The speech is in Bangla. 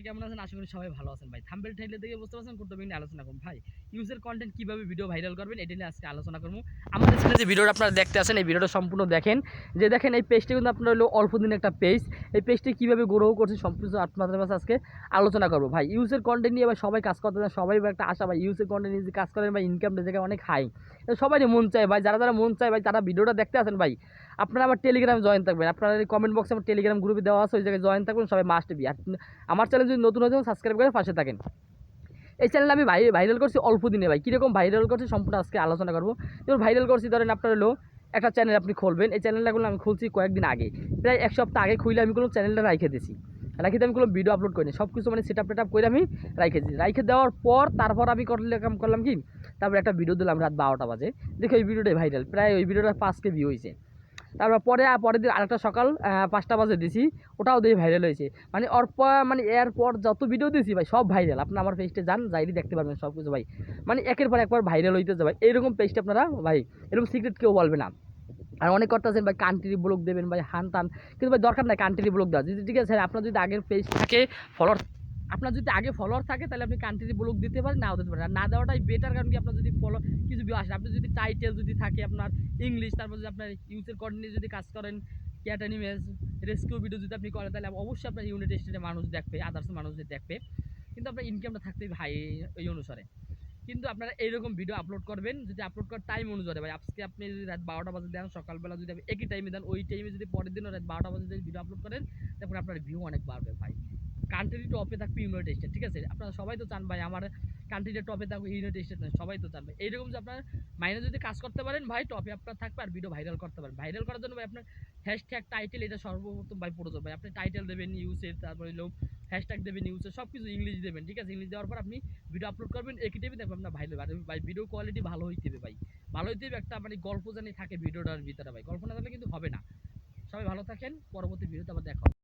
সবাই কেমন আছেন? আশা করি সবাই ভালো আছেন ভাই। থাম্বনেল টাইটেল দেখে বুঝতে পারছেন কোন টপিক নিয়ে আলোচনা করব ভাই। ইউজের কনটেন্ট কিভাবে ভিডিও ভাইরাল করবেন এটা নিয়ে আজকে আলোচনা করব। আমাদের চ্যানেলে যে ভিডিওটা আপনারা দেখতে আছেন এই ভিডিওটা সম্পূর্ণ দেখেন। যে দেখেন এই পেজটা কিন্তু আপনার হলো অল্প দিনের একটা পেজ। এই পেজটি কিভাবে গ্রো করছে সম্পূর্ণ আপনাদের কাছে আজকে আলোচনা করব ভাই। ইউজের কনটেন্ট নিয়ে ভাই সবাই কাজ করতে চায়, সবাই একটা আশা ভাই ইউজের কনটেন্ট নিয়ে কাজ করেন ভাই, ইনকামটা জায়গায় অনেক হাই। সবারই মন চায় ভাই, যারা যারা মন চায় ভাই তারা ভিডিওটা দেখতে আসেন ভাই। আপনারা আমার টেলিগ্রামে জয়েন থাকবেন, আপনারা কমেন্ট বক্সে আমার টেলিগ্রাম গ্রুপে দেওয়া আছে, ওই জায়গায় জয়েন থাকবেন সবাই মাস্ট বি। আর আমার চ্যানেল যদি নতুন হয়ে যান সাবস্ক্রাইব করে পাশে থাকেন। এই চ্যানেল আমি ভাইরাল করছি অল্প দিনে ভাই, কীরকম ভাইরাল করছি সম্পূর্ণ আজকে আলোচনা করবো। যেমন ভাইরাল করছি ধরেন আপনার হলো একটা চ্যানেল আপনি খুলবেন, এই চ্যানেলটাগুলো আমি খুলছি কয়েকদিন আগে, প্রায় এক সপ্তাহ আগে খুলে আমি কোনো চ্যানেলটা রেখে দিয়েছি, রেখে আমি কোনো ভিডিও আপলোড করিনি, সব কিছু মানে সেট আপ করে আমি রেখে দেওয়ার পর তারপর আমি করলাম কি, তারপর একটা ভিডিও দিলাম রাত 12টা বাজে, দেখে ওই ভিডিওটাই ভাইরাল, প্রায় ওই ভিডিওটা 5K ভিউ হয়েছে। তারপর পরের দিন আরেকটা সকাল 5টা বাজে দিছি, ওটাও দিয়ে ভাইরাল হয়েছে। মানে মানে এরপর যত ভিডিও দিয়েছি ভাই সব ভাইরাল। আপনি আমার পেজটা যান, যাইলে দেখতে পারবেন সব কিছু ভাই, মানে একের পর একবার ভাইরাল হইতেছে ভাই। এইরকম পেজটা আপনারা ভাই এরকম সিক্রেট কেউ বলবে না। আর অনেক কথা আছেন ভাই কান্ট্রি ব্লগ দেবেন ভাই, হান টান, কিন্তু ভাই দরকার নাই কান্ট্রি ব্লগ দেওয়া। যদি ঠিক আছে আপনার যদি আগের পেজ থাকে, ফলোয়ার আপনার যদি আগে ফলোয়ার থাকে তাহলে আপনি কান্ট্রি ব্লগ দিতে পারেন, নাও দিতে পারেন। আর না দেওয়াটাই বেটার, কারণ কি আপনার যদি কিছু ভিউ আসে, আপনি যদি টাইটেল যদি থাকে আপনার ইংলিশ, তারপর যদি আপনার ইউজের কন্টেন্টে যদি কাজ করেন, ক্যাট অ্যানিমেজ রেস্কিউ ভিডিও যদি আপনি করেন, তাহলে অবশ্যই আপনার ইউনিট স্টেটে মানুষ দেখবে, আদার্স মানুষ দেখবে, কিন্তু আপনার ইনকামটা থাকতে ভাই এই অনুসারে। কিন্তু আপনারা এইরকম ভিডিও আপলোড করবেন, যদি আপলোড করার টাইম অনুযায়ী ভাই, আজকে আপনি যদি রাত 12টা বাজে দেন, সকালবেলা যদি আপনি একই টাইমে দেন, ওই টাইমে যদি পরের দিনও রাত 12টা বাজে যদি ভিডিও আপলোড করেন, তারপরে আপনার ভিউ অনেক বাড়বে ভাই। কান্ট্রি টপে থাকবে ইউনাইটেড স্টেট, ঠিক আছে? আপনারা সবাই তো চান ভাই আমার কান্ট্রিটা টপে থাকবে, ইউনাইটেড স্টেট নয়, সবাই তো চান ভাই। এইরকম যে আপনার মাইনে যদি কাজ করতে পারেন ভাই, টপে আপনার থাকবে আর ভিডিও ভাইরাল করতে পারেন। ভাইরাল করার জন্য ভাই আপনার হ্যাশট্যাগ টাইটেল এটা সর্বপ্রথম ভাই প্রয়োজন ভাই। আপনি টাইটেল দেবেন ইউজের, তারপরে হলো হ্যাশট্যাগ দেবেন ইউজের, সব কিছু ইংলিশ দেবেন, ঠিক আছে? ইংলিশ দেওয়ার পর আপনি ভিডিও আপলোড করবেন, একই টাইমে দেখবেন আপনার ভাইরাল। আর ভাই ভিডিও কোয়ালিটি ভালো হইতে হবে ভাই, ভালো হইতে হবে, একটা মানে গল্প জানি থাকে ভিডিওটার ভিতরে ভাই, গল্প না থাকলে কিন্তু হবে না। সবাই ভালো থাকেন, পরবর্তী ভিডিওতে আবার দেখা হবে।